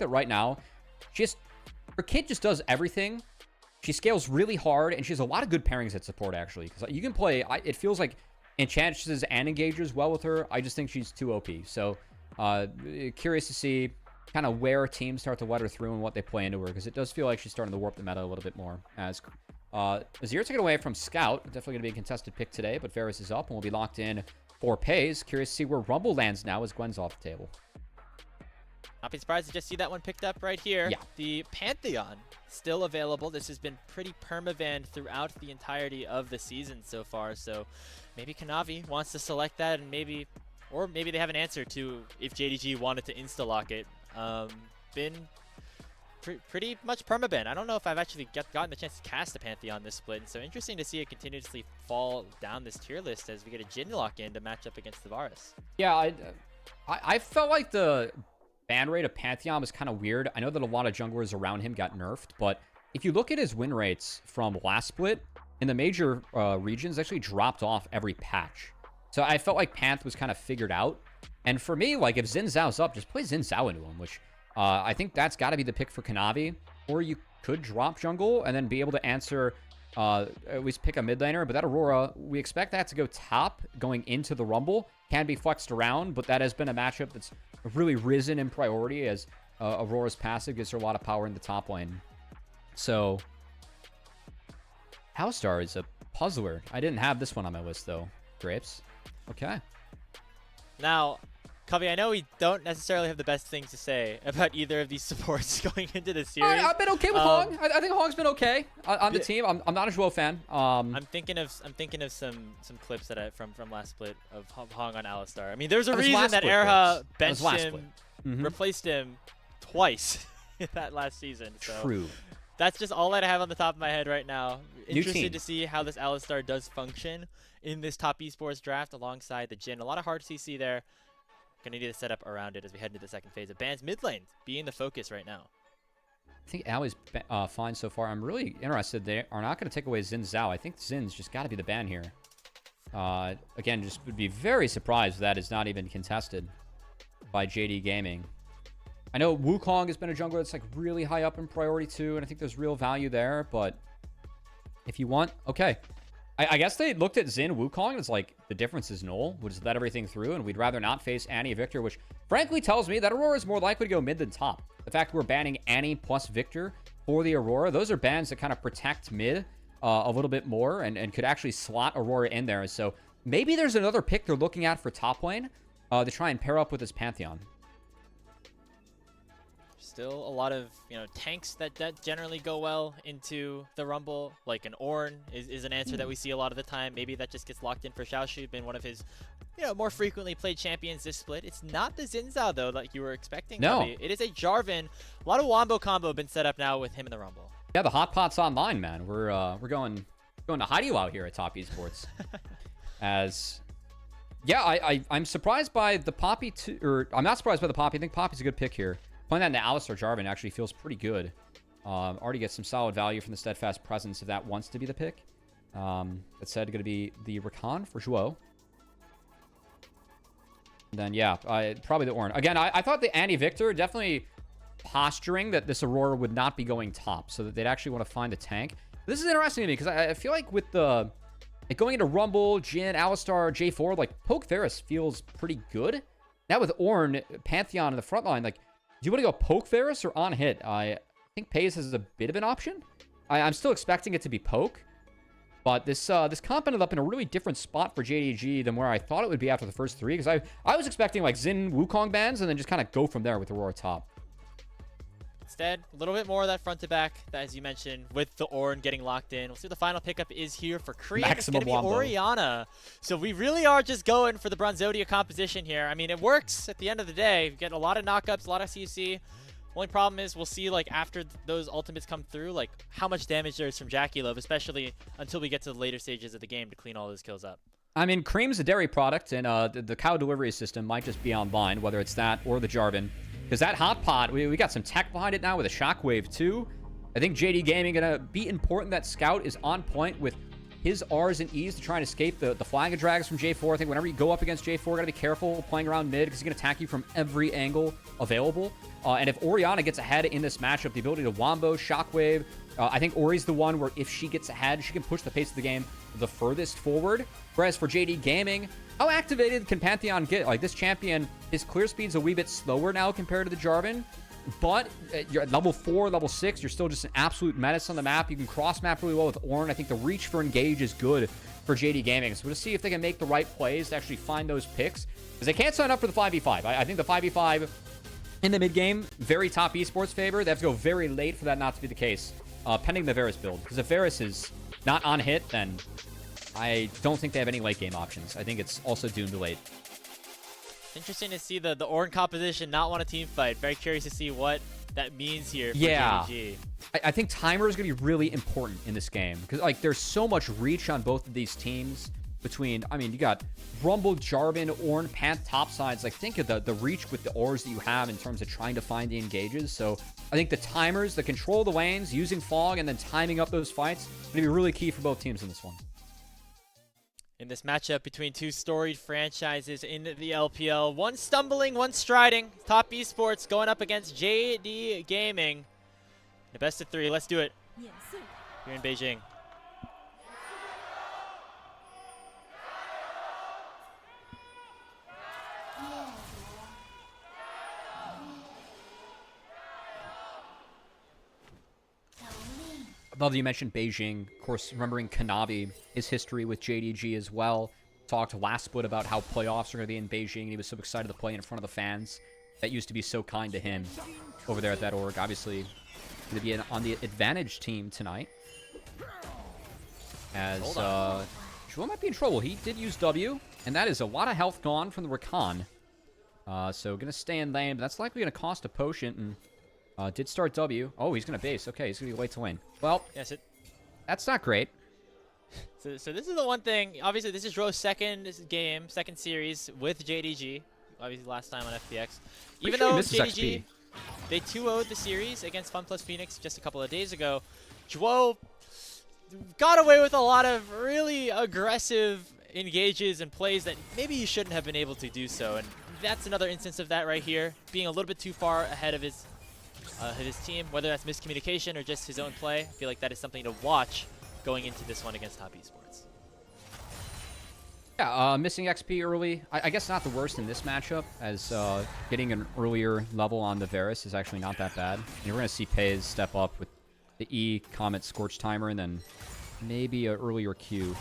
that right now, her kit just does everything. She scales really hard, and she has a lot of good pairings at support, actually. Because you can play, it feels like Enchantress and Engagers well with her. I just think she's too OP. So, curious to see kind of where teams start to let her through and what they play into her. Because it does feel like she's starting to warp the meta a little bit more. As Azir taken away from Scout. Definitely going to be a contested pick today, but Varus is up, and we'll be locked in for Peyz. Curious to see where Rumble lands now as Gwen's off the table. Not be surprised to just see that one picked up right here. Yeah. The Pantheon still available. This has been pretty perma-banned throughout the entirety of the season so far. So maybe Kanavi wants to select that, and maybe they have an answer to if JDG wanted to insta-lock it. Been pretty much perma-banned. I don't know if I've actually gotten the chance to cast the Pantheon this split. So interesting to see it continuously fall down this tier list as we get a Jhin lock in to match up against the Varus. Yeah, I felt like the ban rate of Pantheon was kind of weird. I know that a lot of junglers around him got nerfed, but if you look at his win rates from last split, in the major regions, actually dropped off every patch. So I felt like Panth was kind of figured out. And for me, like, if Xin Zhao's up, just play Xin Zhao into him, which I think that's got to be the pick for Kanavi. Or you could drop jungle and then be able to answer, at least pick a mid laner. But that Aurora, we expect that to go top going into the Rumble. Can be flexed around, but that has been a matchup that's really risen in priority as Aurora's passive gives her a lot of power in the top lane. So, Alistar is a puzzler. I didn't have this one on my list, though. Grapes. Okay. Now, Cubby, I know we don't necessarily have the best things to say about either of these supports going into the series. I've been okay with Hong. I think Hong's been okay on the team. I'm not a Zhuo fan. I'm thinking of some clips that from last split of Hong on Alistar. I mean, there's a reason that Erha benched him, replaced him twice that last season. So True. That's just all that I have on the top of my head right now. Interested to see how this Alistar does function in this top esports draft alongside the Jhin. A lot of hard CC there. Gonna need a setup around it as we head into the second phase of bans. Mid lane being the focus right now. I think Ali's fine so far. I'm really interested. They are not going to take away Xin Zhao. I think Xin's just got to be the ban here. Again, just would be very surprised if that is not even contested by JD Gaming. I know Wukong has been a jungler that's like really high up in priority too, and I think there's real value there. But if you want, okay. I guess they looked at Xin Wukong and it's like the difference is null. We'll just let everything through, and we'd rather not face Annie Victor, which frankly tells me that Aurora is more likely to go mid than top. The fact we're banning Annie plus Victor for the Aurora, those are bans that kind of protect mid a little bit more and could actually slot Aurora in there. So maybe there's another pick they're looking at for top lane to try and pair up with this Pantheon. Still a lot of tanks that generally go well into the Rumble, like an Ornn is an answer that we see a lot of the time. Maybe that just gets locked in for Xiaoxu, been one of his more frequently played champions this split. It's not the Xin Zhao though like you were expecting. No, it is a Jarvan. A lot of wombo combo been set up now with him in the Rumble. Yeah, the hot pot's online, man. We're going to Heidi out here at Top Esports. As yeah, I'm surprised by the Poppy or I'm not surprised by the Poppy. I think Poppy's a good pick here. Playing that into Alistar Jarvan actually feels pretty good. Already gets some solid value from the Steadfast Presence if that wants to be the pick. That said, going to be the Rakan for Zhuo. And then, yeah, probably the Ornn. Again, I thought the Annie Victor definitely posturing that this Aurora would not be going top, so that they'd actually want to find a tank. This is interesting to me because I feel like with the going into Rumble, Jhin, Alistar, J4, like Poke Varus feels pretty good. Now with Ornn, Pantheon in the front line, like, do you want to go Poke Varus or on hit? I think Peyz has a bit of an option. I'm still expecting it to be Poke. But this comp ended up in a really different spot for JDG than where I thought it would be after the first three. Because I was expecting like Xin Wukong bans and then just kind of go from there with Aurora top. Instead, a little bit more of that front to back, that, as you mentioned, with the Ornn getting locked in. We'll see what the final pickup is here for Creme. It's going to be Orianna. So we really are just going for the Bronzodia composition here. I mean, it works at the end of the day. You get a lot of knockups, a lot of CC. Only problem is we'll see, like, after those ultimates come through, like, how much damage there is from JackeyLove, especially until we get to the later stages of the game to clean all those kills up. I mean, Creme's a dairy product, and the cow delivery system might just be online, whether it's that or the Jarvan. Because that hot pot, we got some tech behind it now with a shockwave too. I think JD Gaming going to be important that Scout is on point with his R's and E's to try and escape the flag and drags from J4. I think whenever you go up against J4, gotta be careful playing around mid because he's gonna attack you from every angle available. And if Orianna gets ahead in this matchup, the ability to wombo, shockwave, I think Ori's the one where if she gets ahead, she can push the pace of the game the furthest forward. Whereas for JD Gaming, how activated can Pantheon get? Like, this champion, his clear speed's a wee bit slower now compared to the Jarvan. But you're at level 4, level 6, you're still just an absolute menace on the map. You can cross-map really well with Ornn. I think the reach for engage is good for JD Gaming. So we'll see if they can make the right plays to actually find those picks. Because they can't sign up for the 5v5. I think the 5v5 in the mid-game, very top esports favor. They have to go very late for that not to be the case, pending the Varus build. Because if Varus is not on hit, then I don't think they have any late-game options. I think it's also doomed to late. Interesting to see the Ornn composition not want a team fight. Very curious to see what that means here for JDG. I think timer is going to be really important in this game because like there's so much reach on both of these teams between, I mean, you got Rumble, Jarvan, Ornn, Panth, top sides. Like think of the reach with the ores that you have in terms of trying to find the engages. So I think the timers, the control of the lanes, using fog, and then timing up those fights is going to be really key for both teams in this one. In this matchup between two storied franchises in the LPL. One stumbling, one striding. Top Esports going up against JD Gaming. The best of 3. Let's do it. Yes, Here in Beijing. Love that you mentioned Beijing. Of course, remembering Kanavi, his history with JDG as well. Talked last split about how playoffs are going to be in Beijing, and he was so excited to play in front of the fans that used to be so kind to him over there at that org. Obviously, going to be on the advantage team tonight. As Joel might be in trouble. He did use W, and that is a lot of health gone from the Rakan. So going to stay in lane, but that's likely going to cost a potion, and did start W. Oh, he's going to base. Okay, he's going to be late to lane. Well, yes, that's not great. So this is the one thing. Obviously, this is Ro's second series with JDG. Obviously, last time on FPX. Even though JDG, they 2-0'd the series against Fun Plus Phoenix just a couple of days ago. Joe got away with a lot of really aggressive engages and plays that maybe he shouldn't have been able to do so. And that's another instance of that right here, being a little bit too far ahead of his team, whether that's miscommunication or just his own play. I feel like that is something to watch going into this one against Top Esports. Yeah, missing XP early. I guess not the worst in this matchup, as getting an earlier level on the Varus is actually not that bad. You're going to see Peyz step up with the E, Comet, Scorch Timer, and then maybe an earlier Q.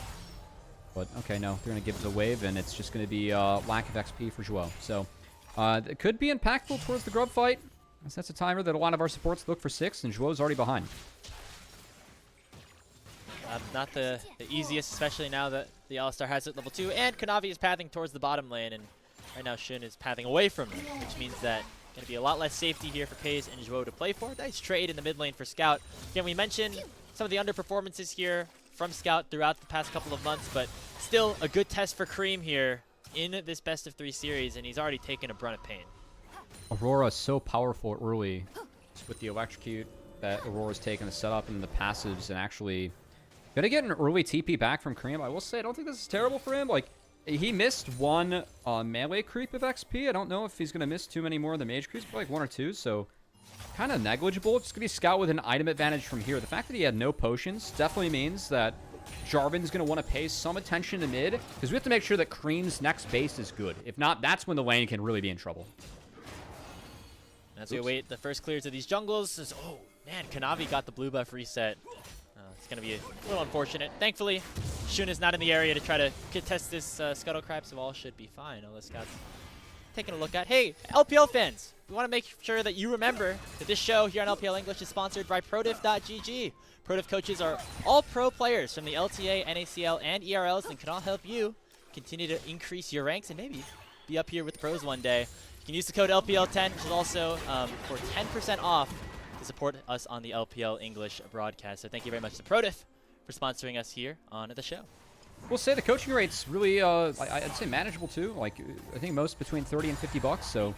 But, okay, no, they're going to give it a wave, and it's just going to be lack of XP for Joel. So, it could be impactful towards the Grub fight. That's a timer that a lot of our supports look for 6, and Joel's already behind. Not the easiest, especially now that the Alistar has it level 2, and Kanavi is pathing towards the bottom lane, and right now Shin is pathing away from him, which means that going to be a lot less safety here for Peyz and Joel to play for. Nice trade in the mid lane for Scout. Again, we mentioned some of the underperformances here from Scout throughout the past couple of months, but still a good test for Creme here in this best of 3 series, and he's already taken a brunt of pain. Aurora is so powerful early with the electrocute that Aurora's taken the setup and the passives, and actually gonna get an early TP back from Creme. I will say I don't think this is terrible for him. Like, he missed one melee creep of XP. I don't know if he's gonna miss too many more of the mage creeps, but like 1 or 2, so kind of negligible. It's gonna be Scout with an item advantage from here. The fact that he had no potions definitely means that Jarvan's going to want to pay some attention to mid, because we have to make sure that Creme's next base is good. If not, that's when the lane can really be in trouble. As we await the first clears of these jungles, oh man, Kanavi got the blue buff reset. It's going to be a little unfortunate. Thankfully, Shun is not in the area to try to test this Scuttle Crab, so all should be fine. All the scouts taking a look at. Hey, LPL fans, we want to make sure that you remember that this show here on LPL English is sponsored by Protif.gg. Protif coaches are all pro players from the LTA, NACL, and ERLs, and can all help you continue to increase your ranks and maybe be up here with the pros one day. You can use the code LPL10, which is also for 10% off to support us on the LPL English broadcast. So thank you very much to Protif for sponsoring us here on the show. We'll say the coaching rate's really, I'd say manageable too. Like, I think most between 30 and 50 bucks. So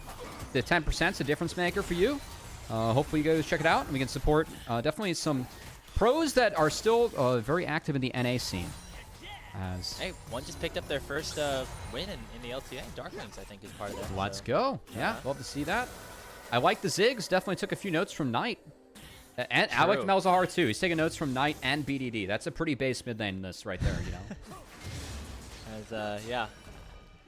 the 10%'s a difference maker for you. Hopefully you guys check it out, and we can support definitely some pros that are still very active in the NA scene. As Hey, one just picked up their first win in the LTA. Darklings, I think, is part of that. let's so. go. Yeah, love to see that. I like the Ziggs. Definitely took a few notes from Knight. And I like Malzahar too. He's taking notes from Knight and BDD. That's a pretty base mid laneness right there, you know. As yeah.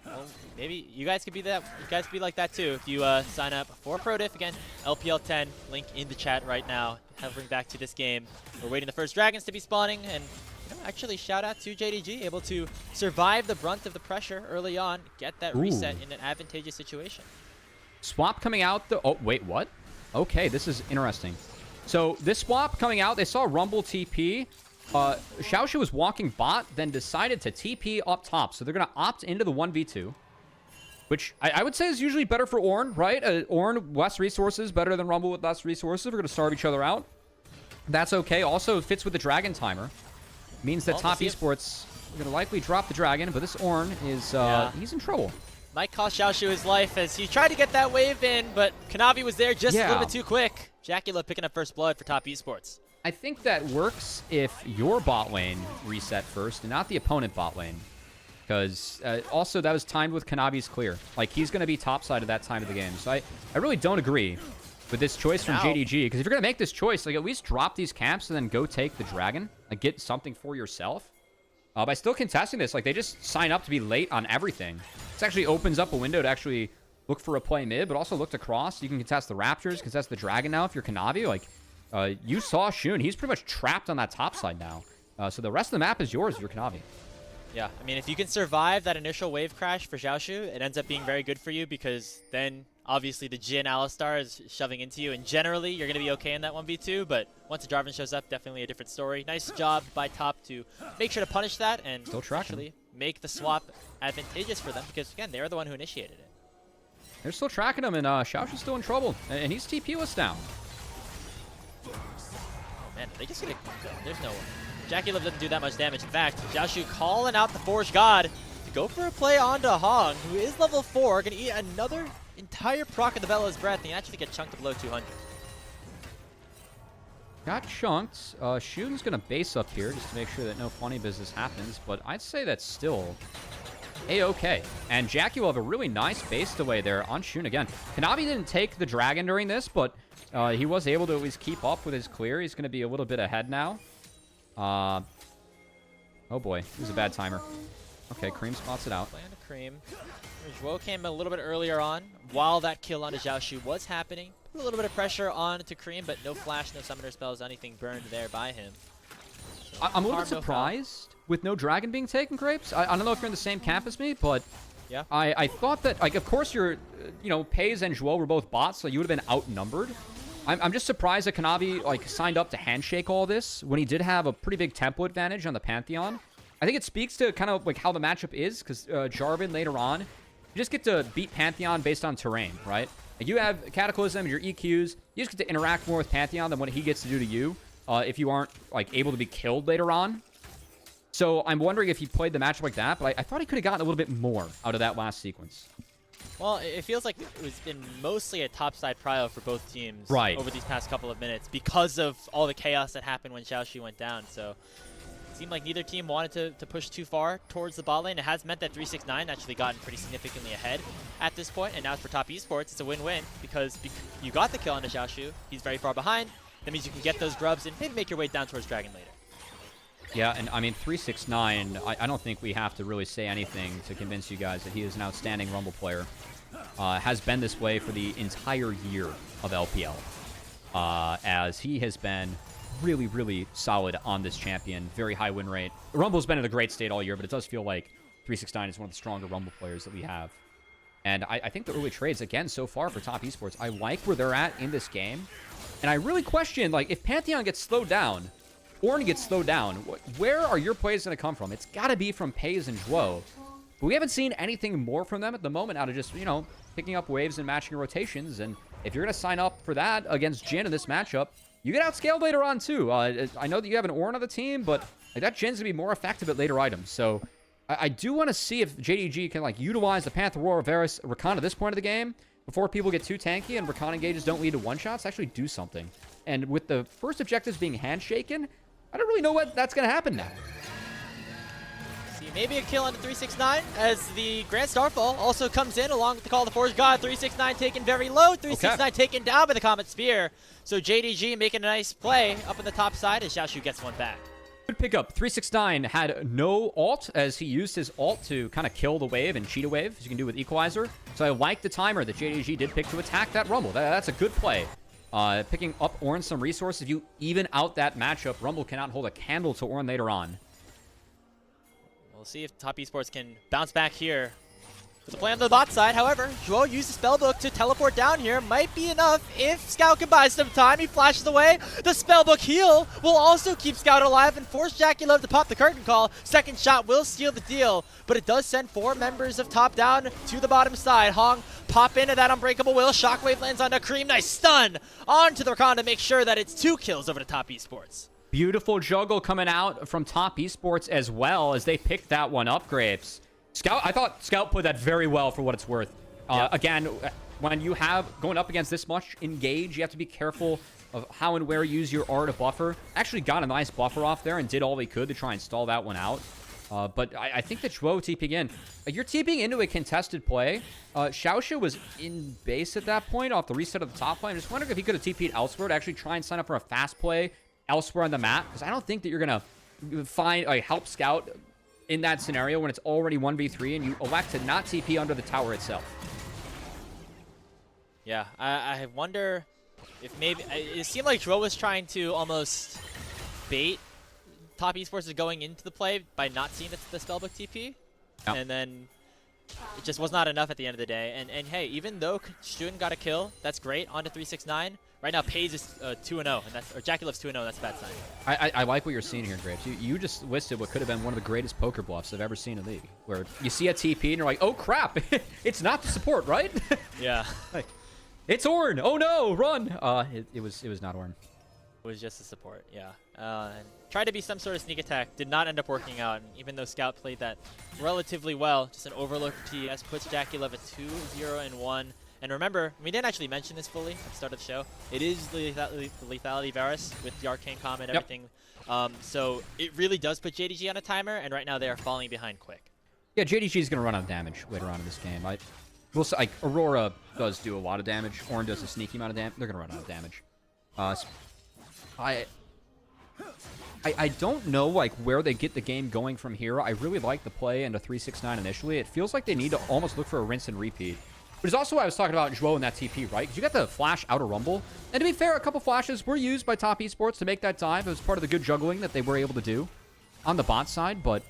Well, maybe you guys could be that. You guys could be like that too if you sign up for Pro Diff again. LPL 10 link in the chat right now. Hovering back to this game. We're waiting the first dragons to be spawning, and you know, actually shout out to JDG, able to survive the brunt of the pressure early on, get that reset in an advantageous situation. Swap coming out. Oh wait, what? Okay, this is interesting. So this swap coming out, they saw Rumble TP. Xiaoxu was walking bot, then decided to TP up top. So they're going to opt into the 1v2, which I would say is usually better for Ornn, right? Ornn, less resources, better than Rumble with less resources. We're going to starve each other out. That's okay. Also fits with the Dragon timer. Means that top esports are going to likely drop the Dragon, but this Ornn is, he's in trouble. Might cost Xiaoxu his life as he tried to get that wave in, but Kanavi was there just a little bit too quick. JackeyLove picking up first blood for top esports. I think that works if your bot lane reset first and not the opponent bot lane. Because also that was timed with Kanavi's clear. Like, he's going to be topside at that time of the game. So I really don't agree with this choice from JDG. Because if you're going to make this choice, like, at least drop these camps and then go take the Dragon. Like, get something for yourself. By still contesting this, like, they just sign up to be late on everything. This actually opens up a window to actually look for a play mid, but also look across. You can contest the Raptors, contest the Dragon now if you're Kanavi. Like, you saw Shun. He's pretty much trapped on that top side now. So the rest of the map is yours if you're Kanavi. Yeah, I mean, if you can survive that initial wave crash for Xiaoxu, it ends up being very good for you because then, obviously, the Jhin Alistar is shoving into you, and generally, you're going to be okay in that 1v2, but once a Jarvan shows up, definitely a different story. Nice job by top to make sure to punish that and actually make the swap advantageous for them because, again, they're the one who initiated it. They're still tracking him, and Xiaoxu's still in trouble, and he's TP-less now. Oh, man, they just gonna... There's no... JackeyLove doesn't do that much damage. In fact, Xiaoxu calling out the Forge God to go for a play onto Hong, who is level 4, going to eat another entire proc of the Bella's Breath, and he actually get chunked below 200. Got chunked. Shun's going to base up here just to make sure that no funny business happens, but I'd say that's still A-okay. And JackeyLove a really nice base away there on Shun again. Kanavi didn't take the Dragon during this, but he was able to at least keep up with his clear. He's going to be a little bit ahead now. Oh boy, this is a bad timer. Okay, Creme spots it out. Play on the Creme. Zhuo came a little bit earlier on while that kill onto Xiaoxu was happening. Put a little bit of pressure onto Creme, but no flash, no summoner spells, anything burned there by him. So I'm a little bit surprised with no Dragon being taken, Grapes. I don't know if you're in the same camp as me, but yeah, I thought that, like, of course you're, Peyz and Zhuo were both bots, so you would have been outnumbered. I'm just surprised that Kanavi, like, signed up to handshake all this when he did have a pretty big tempo advantage on the Pantheon. I think it speaks to kind of, like, how the matchup is, because Jarvan later on, you just get to beat Pantheon based on terrain, right? Like, you have Cataclysm, your EQs, you just get to interact more with Pantheon than what he gets to do to you if you aren't, like, able to be killed later on. So I'm wondering if he played the matchup like that, but I thought he could have gotten a little bit more out of that last sequence. Well, it feels like it's been mostly a topside prio for both teams over these past couple of minutes because of all the chaos that happened when Xiaoxu went down. So it seemed like neither team wanted to push too far towards the bot lane. It has meant that 369 actually gotten pretty significantly ahead at this point. And now for top esports, it's a win-win because you got the kill onto Xiaoxu. He's very far behind. That means you can get those grubs and maybe make your way down towards Dragon later. Yeah, and I mean, 369, I don't think we have to really say anything to convince you guys that he is an outstanding Rumble player. Has been this way for the entire year of LPL. As he has been really, really solid on this champion. Very high win rate. Rumble's been in a great state all year, but it does feel like 369 is one of the stronger Rumble players that we have. And I think the early trades, again, so far for top esports, I like where they're at in this game. And I really question, like, if Pantheon gets slowed down, Ornn gets slowed down, where are your plays going to come from? It's got to be from Peyz and Zhuo. But we haven't seen anything more from them at the moment out of just, picking up waves and matching rotations. And if you're going to sign up for that against Jhin in this matchup, you get outscaled later on, too. I know that you have an Ornn on the team, but like, that Jhin's going to be more effective at later items. So I do want to see if JDG can, like, utilize the Panther Roar, Varus, Rakan at this point of the game before people get too tanky and Rakan engages don't lead to one-shots, actually do something. And with the first objectives being handshaken, I don't really know what that's going to happen now. maybe a kill on the 369 as the Grand Starfall also comes in along with the Call of the Forge God. 369 taken very low, 369 taken down by the Comet Spear. So JDG making a nice play up on the top side as Xiaoxu gets one back. Good pickup. 369 had no ult as he used his ult to kind of kill the wave and cheat a wave, as you can do with Equalizer. So I like the timer that JDG did pick to attack that Rumble. That's a good play. Picking up Ornn some resources. If you even out that matchup, Rumble cannot hold a candle to Ornn later on. We'll see if Top Esports can bounce back here. With the play on the bot side, however, Zhuo used the spellbook to teleport down here. Might be enough if Scout can buy some time. He flashes away. The spellbook heal will also keep Scout alive and force JackeyLove to pop the curtain call. Second shot will seal the deal, but it does send 4 members of top down to the bottom side. Hong pop into that unbreakable will. Shockwave lands on a Creme. Nice stun onto the Rakan to make sure that it's 2 kills over to Top Esports. Beautiful juggle coming out from Top Esports as well as they picked that one up, Graves. Scout, I thought Scout put that very well for what it's worth. Again, when you have going up against this much engage, you have to be careful of how and where you use your R to buffer. Actually got a nice buffer off there and did all he could to try and stall that one out. But I think that Zhuo TPing in. You're TPing into a contested play. Xiaoxu was in base at that point off the reset of the top lane. I'm just wondering if he could have TP'd elsewhere to actually try and sign up for a fast play elsewhere on the map. Because I don't think that you're going to find help Scout in that scenario when it's already 1v3 and you elect to not TP under the tower itself. Yeah, I wonder if maybe... It seemed like Zhuo was trying to almost bait Top Esports is going into the play by not seeing the spellbook TP. Yep. And then it just was not enough at the end of the day. And hey, even though Shun got a kill, that's great, onto 369. Right now, Peyz is 2-0, and that's, or JackeyLove's 2-0, that's a bad sign. I like what you're seeing here, Graves. You just listed what could have been one of the greatest poker bluffs I've ever seen in the league, where you see a TP and you're like, oh crap, it's not the support, right? Yeah. Like, it's Ornn. Oh no, run. It was not Ornn. It was just a support, yeah. Tried to be some sort of sneak attack, did not end up working out. And even though Scout played that relatively well, just an overlook TES puts JackeyLove at 2-0-1. And remember, we didn't actually mention this fully at the start of the show. It is the Lethality Varus with the Arcane Comment, everything. Yep. So it really does put JDG on a timer, and right now they are falling behind quick. Yeah, JDG is going to run out of damage later on in this game. We'll say, like, Aurora does do a lot of damage. Ornn does a sneaky amount of damage. They're going to run out of damage. I don't know like where they get the game going from here. I really like the play into 369 initially. It feels like they need to almost look for a rinse and repeat. But it's also what I was talking about Zhuo and that TP, right? Because you got the flash out of Rumble. And to be fair, a couple flashes were used by Top Esports to make that dive. It was part of the good juggling that they were able to do on the bot side. But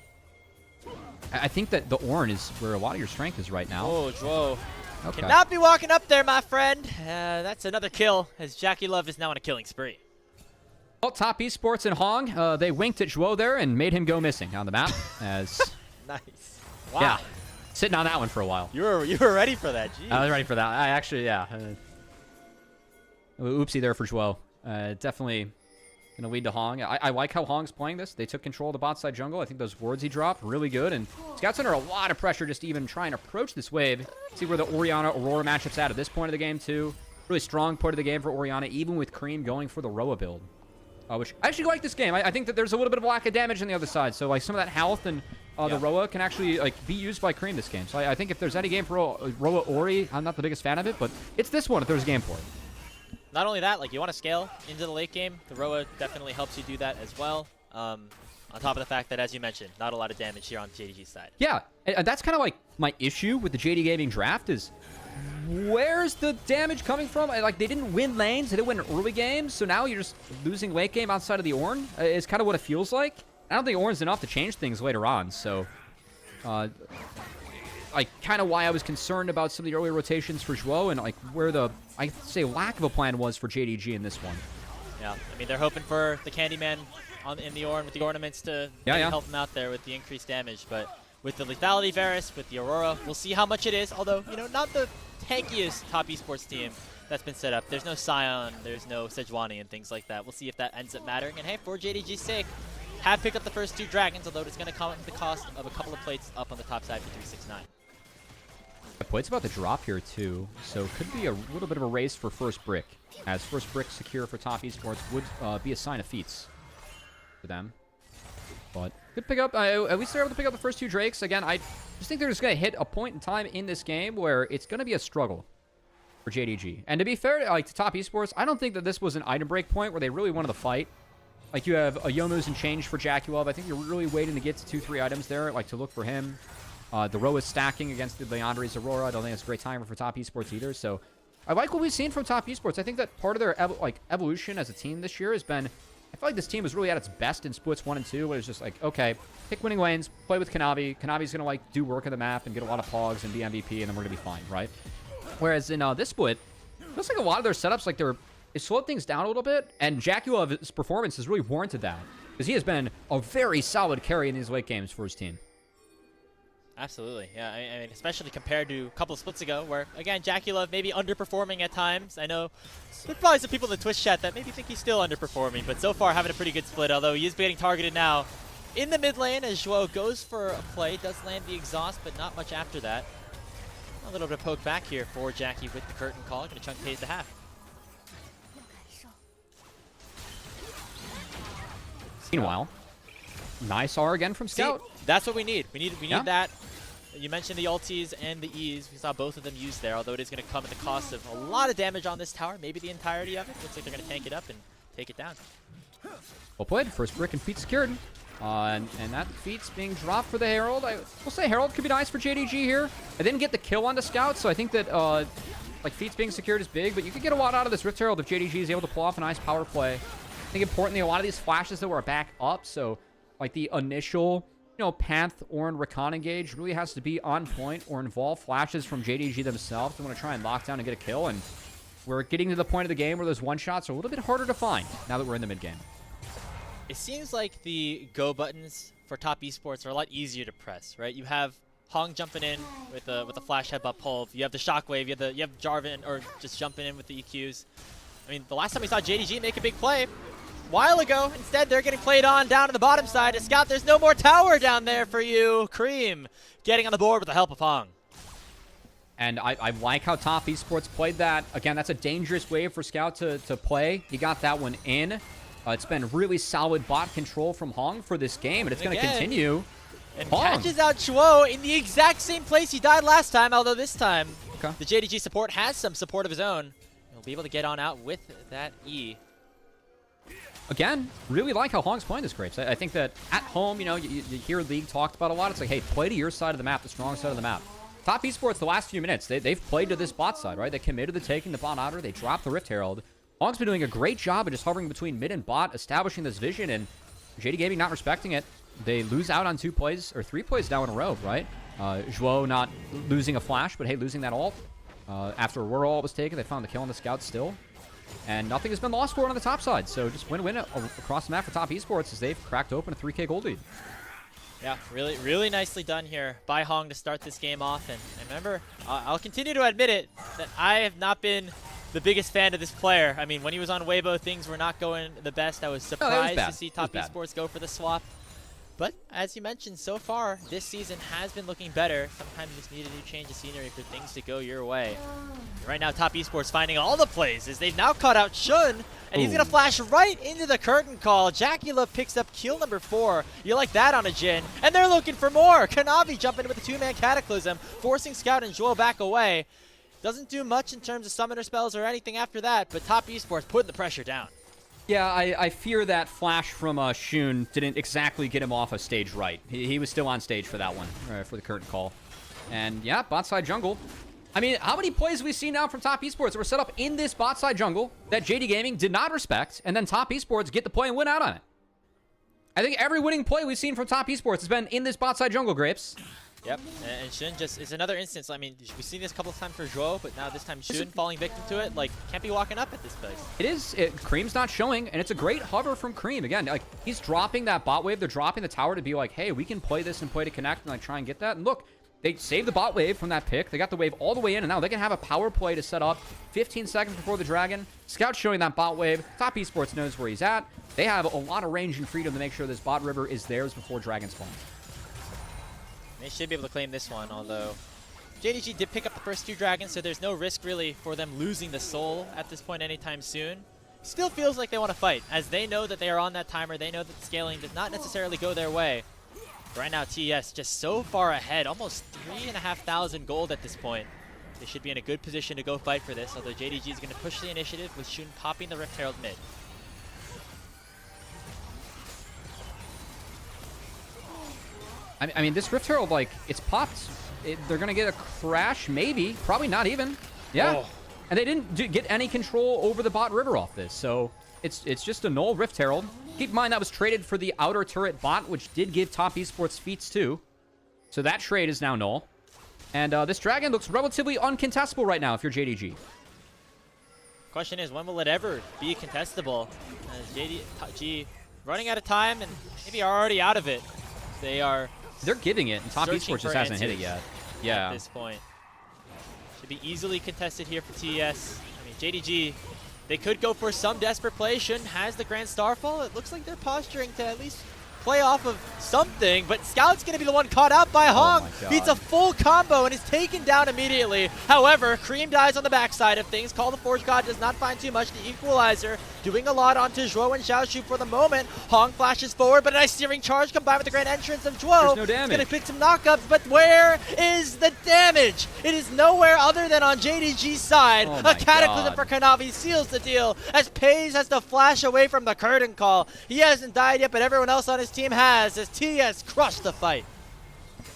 I think that the Ornn is where a lot of your strength is right now. Oh, Zhuo. Okay. Cannot be walking up there, my friend. That's another kill as JackeyLove is now on a killing spree. Well, Top Esports and Hong, they winked at Zhuo there and made him go missing on the map. As nice. Wow. Yeah. Sitting on that one for a while. You were ready for that. Jeez. I was ready for that. I actually, yeah. Oopsie there for Zhuo. Definitely going to lead to Hong. I like how Hong's playing this. They took control of the bot side jungle. I think those wards he dropped, really good. And Scout's under a lot of pressure just even trying to approach this wave. See where the Orianna-Aurora matchup's at this point of the game, too. Really strong point of the game for Orianna, even with Creme going for the Roa build. Which I actually like this game. I think that there's a little bit of lack of damage on the other side. So, like, some of that health and the Roa can actually like be used by Creme this game. So I think if there's any game for Roa Ori, I'm not the biggest fan of it, but it's this one if there's a game for it. Not only that, like you want to scale into the late game, the Roa definitely helps you do that as well. On top of the fact that, as you mentioned, not a lot of damage here on JDG's side. Yeah, and that's kind of like my issue with the JD Gaming draft is where's the damage coming from? Like, they didn't win lanes, they didn't win early games, so now you're just losing late game outside of the Ornn. Is kind of what it feels like. I don't think Ornn's enough to change things later on, so like kind of why I was concerned about some of the earlier rotations for Zhuo and like where the I'd say lack of a plan was for JDG in this one. Yeah, I mean they're hoping for the Candyman in the Ornn with the ornaments to help them out there with the increased damage, but with the Lethality Varus, with the Aurora, we'll see how much it is. Although, you know, not the tankiest Top Esports team that's been set up. There's no Sion, there's no Sejuani and things like that. We'll see if that ends up mattering. And hey, for JDG's sake, have picked up the first 2 dragons, although it's going to come at the cost of a couple of plates up on the top side for 369. The plate's about to drop here too, so could be a little bit of a race for first brick, as first brick secure for Top Esports would be a sign of feats for them. But good pick up. At least they're able to pick up the first 2 Drakes. Again, I just think they're just going to hit a point in time in this game where it's going to be a struggle for JDG. And to be fair, to Top Esports, I don't think that this was an item break point where they really wanted to fight. Like, you have a Youmu's and change for JackeyLove. I think you're really waiting to get to 2-3 items there, like to look for him. The row is stacking against the Leandre's Aurora. I don't think it's a great timer for Top Esports either. So I like what we've seen from Top Esports. I think that part of their evolution as a team this year has been, I feel like this team was really at its best in splits 1 and 2, where it's just like, okay, pick winning lanes, play with Kanavi. Kanavi's going to like do work on the map and get a lot of pogs and be MVP, and then we're going to be fine, right? Whereas in this split, it looks like a lot of their setups, like it slowed things down a little bit, and JackeyLove's performance has really warranted that, because he has been a very solid carry in these late games for his team. Absolutely, yeah. I mean, especially compared to a couple of splits ago, where again JackeyLove maybe underperforming at times. I know there's probably some people in the Twitch chat that maybe think he's still underperforming, but so far having a pretty good split. Although he is getting targeted now in the mid lane as Xiaoxu goes for a play, does land the exhaust, but not much after that. A little bit of poke back here for Jackie with the curtain call. Going to chunk Peyz to half. Meanwhile, nice R again from Scout. See, that's what we need. We need that. You mentioned the ultis and the E's. We saw both of them used there, although it is going to come at the cost of a lot of damage on this tower, maybe the entirety of it. Looks like they're going to tank it up and take it down. Well played. First brick and feat secured. And that feat's being dropped for the Herald. I will say Herald could be nice for JDG here. I didn't get the kill on the Scout, so I think that like feats being secured is big, but you could get a lot out of this Rift Herald if JDG is able to pull off a nice power play. I think importantly, a lot of these flashes that were back up, so like the initial, Panth or Recon engage really has to be on point or involve flashes from JDG themselves. They want to try and lock down and get a kill, and we're getting to the point of the game where those one-shots are a little bit harder to find now that we're in the mid-game. It seems like the go buttons for Top Esports are a lot easier to press, right? You have Hong jumping in with a flash headbutt pull. You have the shockwave. You have Jarvan or just jumping in with the EQs. I mean, the last time we saw JDG make a big play a while ago, instead they're getting played on down to the bottom side. Scout, there's no more tower down there for you. Creme getting on the board with the help of Hong. And I like how Top Esports played that. Again, that's a dangerous wave for Scout to play. He got that one in. It's been really solid bot control from Hong for this game, and it's going to continue. And Hong catches out Xiaoxu in the exact same place he died last time, although this time the JDG support has some support of his own. He'll be able to get on out with that E. Again, really like how Hong's playing this, Grapes. I think that at home, you hear League talked about a lot. It's like, hey, play to your side of the map, the strong side of the map. Top Esports, the last few minutes, they've played to this bot side, right? They committed to taking the bot outer. They dropped the Rift Herald. Hong's been doing a great job of just hovering between mid and bot, establishing this vision, and JD Gaming not respecting it. They lose out on 2 plays, or 3 plays now in a row, right? Xiaoxu not losing a flash, but hey, losing that ult. After Aurora ult was taken, they found the kill on the Scout still. And nothing has been lost for it on the top side. So just win-win across the map for Top Esports as they've cracked open a 3K gold lead. Yeah, really, really nicely done here by Hong to start this game off. And remember, I'll continue to admit it, that I have not been the biggest fan of this player. I mean, when he was on Weibo, things were not going the best. I was surprised to see Top Esports go for the swap. But as you mentioned, so far, this season has been looking better. Sometimes you just need a new change of scenery for things to go your way. And right now, Top Esports finding all the plays as they've now caught out Shun, and he's going to flash right into the curtain call. JackeyLove picks up kill number 4. You like that on a Jhin. And they're looking for more. Kanavi jumping in with a 2-man Cataclysm, forcing Scout and Xiaoxu back away. Doesn't do much in terms of summoner spells or anything after that, but Top Esports putting the pressure down. Yeah, I fear that flash from Shun didn't exactly get him off a stage right. He was still on stage for that one, for the curtain call. And yeah, bot side jungle. I mean, how many plays have we seen now from Top Esports that were set up in this bot side jungle that JD Gaming did not respect, and then Top Esports get the play and win out on it? I think every winning play we've seen from Top Esports has been in this bot side jungle, Grapes. Yep, and Shun just is another instance. I mean, we've seen this a couple of times for Xiaoxu, but now this time Shun falling victim to it. Like, can't be walking up at this place. It is. Creme's not showing, and it's a great hover from Creme. Again, like, he's dropping that bot wave. They're dropping the tower to be like, hey, we can play this and play to connect and like try and get that. And look, they saved the bot wave from that pick. They got the wave all the way in, and now they can have a power play to set up 15 seconds before the dragon. Scout showing that bot wave. Top Esports knows where he's at. They have a lot of range and freedom to make sure this bot river is theirs before dragon spawns. They should be able to claim this one, although JDG did pick up the first 2 dragons, so there's no risk really for them losing the soul at this point anytime soon. still feels like they want to fight, as they know that they are on that timer. They know that the scaling does not necessarily go their way. But right now, TES just so far ahead, almost 3,500 gold at this point. They should be in a good position to go fight for this, although JDG is going to push the initiative with Shun popping the Rift Herald mid. I mean, this Rift Herald, like, it's popped. They're going to get a crash, maybe. Probably not even. Yeah. Oh. And they didn't get any control over the bot river off this, so it's just a null Rift Herald. Keep in mind that was traded for the outer turret bot, which did give top esports feats too. So that trade is now null. And this dragon looks relatively uncontestable right now if you're JDG. Question is, when will it ever be contestable? JDG running out of time and maybe are already out of it. They're giving it, and top esports just hasn't hit it yet. Yeah. At this point. Should be easily contested here for TES. I mean, JDG, they could go for some desperate play. Shun has the Grand Starfall. It looks like they're posturing to at least play off of something, but Scout's going to be the one caught out by Hong. Beats a full combo and is taken down immediately. However, Creme dies on the backside of things. Call the Forge God does not find too much. The Equalizer doing a lot onto Zhuo and Xiaoxu for the moment. Hong flashes forward, but a nice steering charge combined with the grand entrance of Zhuo. There's no damage. It's going to pick some knockups, but where is the damage? It is nowhere other than on JDG's side. A Cataclysm for Kanavi seals the deal as Peyz has to flash away from the curtain call. He hasn't died yet, but everyone else on his team has, as TES crushed the fight.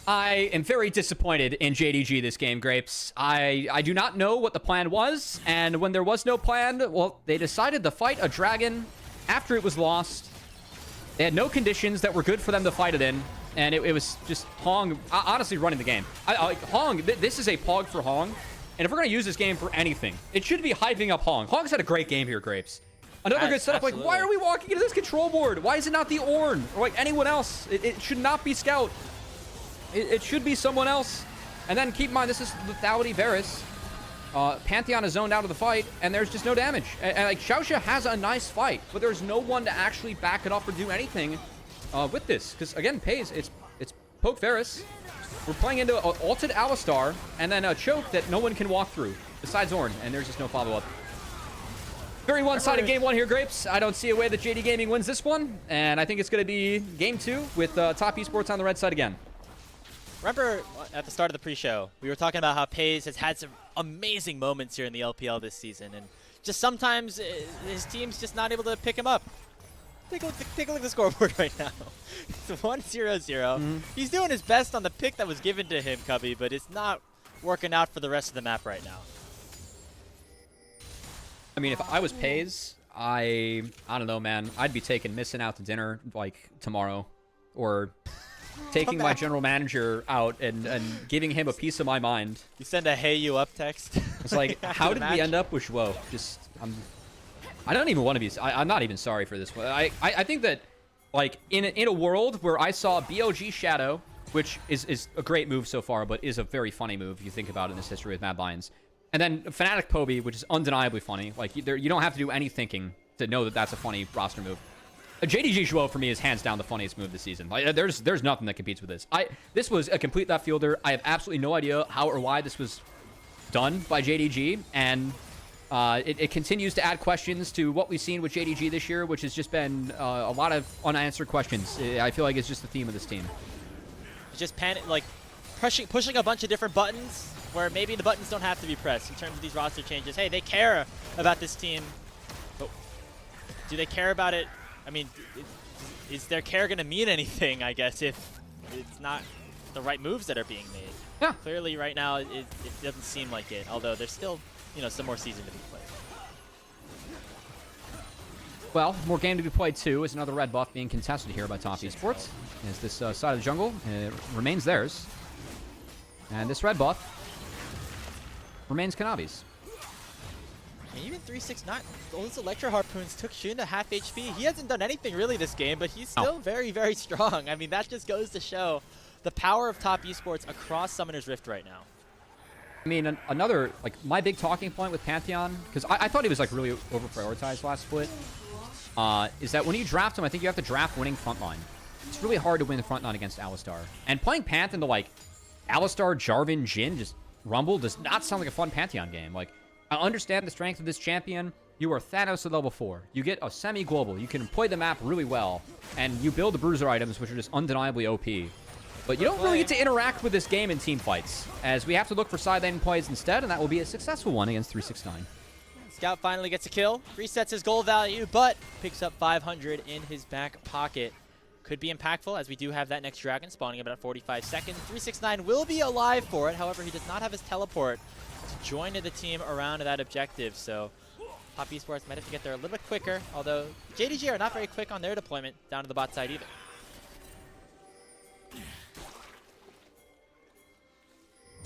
I am very disappointed in JDG this game, Grapes. I do not know what the plan was, and when there was no plan, well, they decided to fight a dragon after it was lost. They had no conditions that were good for them to fight it in, and it was just Hong honestly running the game. Hong, this is a pog for Hong, and if we're going to use this game for anything, it should be hyping up Hong. Hong's had a great game here, Grapes. Another good setup. Absolutely. Like, why are we walking into this control board? Why is it not the Ornn or like anyone else? It should not be Scout. It should be someone else. And then keep in mind, this is lethality Varus. Pantheon is zoned out of the fight, and there's just no damage. And like Xiaoxu has a nice fight, but there's no one to actually back it up or do anything with this. Because again, Peyz, it's poke Varus. We're playing into an ulted Alistar, and then a choke that no one can walk through besides Ornn, and there's just no follow-up. Very one-sided game one here, Grapes. I don't see a way that JD Gaming wins this one, and I think it's going to be game two with top esports on the red side again. Remember at the start of the pre-show, we were talking about how Peyz has had some amazing moments here in the LPL this season, and just sometimes his team's just not able to pick him up. Take a look at the scoreboard right now. It's 1-0-0. He's doing his best on the pick that was given to him, Cubby, but it's not working out for the rest of the map right now. I mean, if I was Peyz, I don't know, man. I'd be missing out to dinner like tomorrow, or taking my general manager out and giving him a piece of my mind. You send a "Hey, you up" text. It's like, how did we end up with Zhuo? Just I don't even want to be. I'm not even sorry for this one. I think that like in a world where I saw BOG Shadow, which is a great move so far, but is a very funny move if you think about it in this history with Mad Lions. And then Fnatic Poby, which is undeniably funny. Like, you don't have to do any thinking to know that that's a funny roster move. JDG G1 for me is hands down the funniest move this season. Like, there's nothing that competes with this. This was a complete left fielder. I have absolutely no idea how or why this was done by JDG. And it continues to add questions to what we've seen with JDG this year, which has just been a lot of unanswered questions. I feel like it's just the theme of this team. Just pushing a bunch of different buttons, where maybe the buttons don't have to be pressed in terms of these roster changes. Hey, they care about this team, but do they care about it? I mean, is their care going to mean anything, I guess, if it's not the right moves that are being made? Yeah. Clearly, right now, it doesn't seem like it, although there's still, some more season to be played. Well, more game to be played, too, is another red buff being contested here by Top Esports. As this side of the jungle remains theirs. And this red buff remains Kanavi's. And even 369, those Electro Harpoons took Shun to half HP. He hasn't done anything really this game, but he's still very, very strong. I mean, that just goes to show the power of Top Esports across Summoner's Rift right now. I mean, another, like, my big talking point with Pantheon, because I thought he was, like, really over-prioritized last split, is that when you draft him, I think you have to draft winning frontline. It's really hard to win the frontline against Alistar. And playing Panth into, like, Alistar, Jarvan, Jhin, just Rumble does not sound like a fun Pantheon game. Like, I understand the strength of this champion. you are Thanos at level 4. You get a semi-global. You can play the map really well. And you build the bruiser items, which are just undeniably OP. But you don't really get to interact with this game in team fights, as we have to look for side lane plays instead, and that will be a successful one against 369. Scout finally gets a kill, resets his goal value, but picks up 500 in his back pocket. Could be impactful, as we do have that next dragon spawning about 45 seconds. 369 will be alive for it. However, he does not have his teleport to join the team around that objective. So Top Esports might have to get there a little bit quicker, although JDG are not very quick on their deployment down to the bot side either.